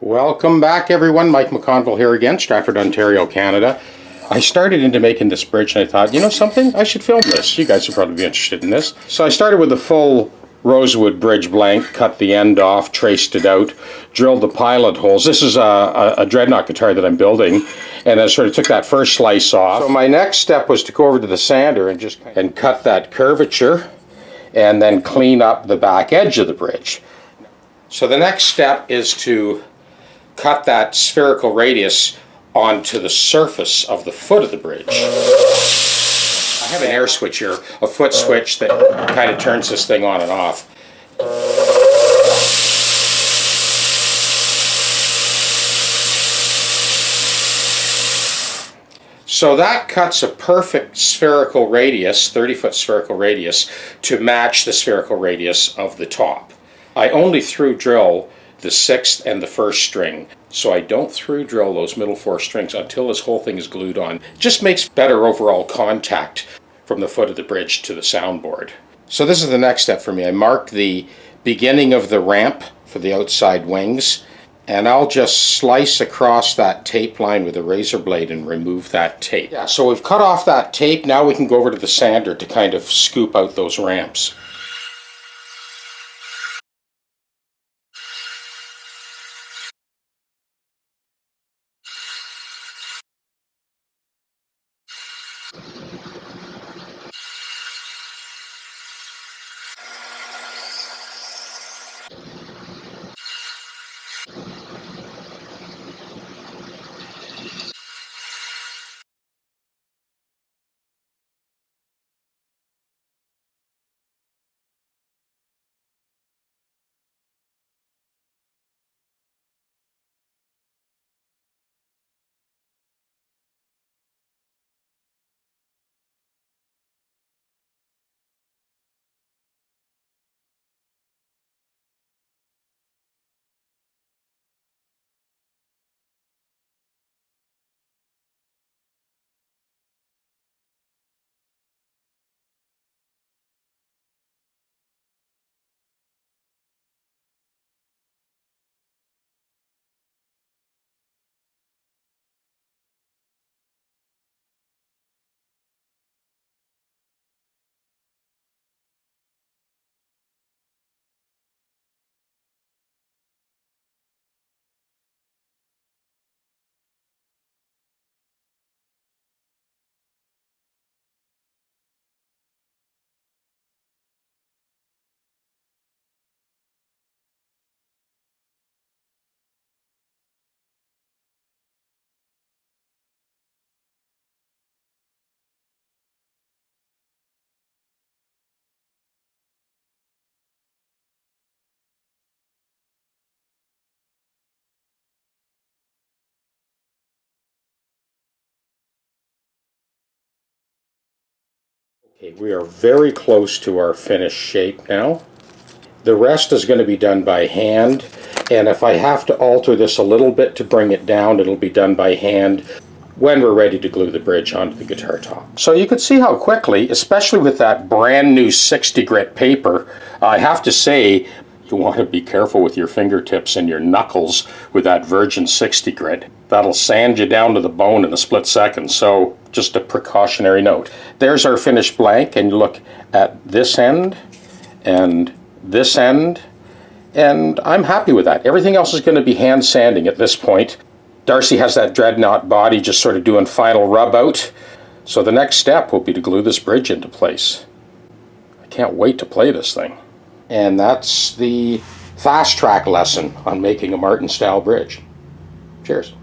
Welcome back, everyone. Mike McConville here again, Stratford, Ontario, Canada. I started into making this bridge and I thought, you know something? I should film this. You guys would probably be interested in this. So I started with the full rosewood bridge blank, cut the end off, traced it out, drilled the pilot holes. This is a dreadnought guitar that I'm building, and I sort of took that first slice off. So my next step was to go over to the sander and cut that curvature and then clean up the back edge of the bridge. So the next step is to cut that spherical radius onto the surface of the foot of the bridge. I have an air switch here, a foot switch that kind of turns this thing on and off. So that cuts a perfect spherical radius, 30-foot spherical radius, to match the spherical radius of the top. I only through drill the 6th and the 1st string, so I don't through drill those middle 4 strings until this whole thing is glued on. It just makes better overall contact from the foot of the bridge to the soundboard. So this is the next step for me. I mark the beginning of the ramp for the outside wings, and I'll just slice across that tape line with a razor blade and remove that tape. Yeah, so we've cut off that tape. Now we can go over to the sander to kind of scoop out those ramps. Okay, we are very close to our finished shape now. The rest is going to be done by hand, and if I have to alter this a little bit to bring it down, it'll be done by hand when we're ready to glue the bridge onto the guitar top. So you can see how quickly, especially with that brand new 60 grit paper, I have to say you want to be careful with your fingertips and your knuckles with that virgin 60 grit. That'll sand you down to the bone in a split second, so just a precautionary note. There's our finished blank, and you look at this end and this end, and I'm happy with that. Everything else is going to be hand sanding at this point. Darcy has that dreadnought body just sort of doing final rub out, so the next step will be to glue this bridge into place. I can't wait to play this thing. And that's the fast track lesson on making a Martin style bridge. Cheers.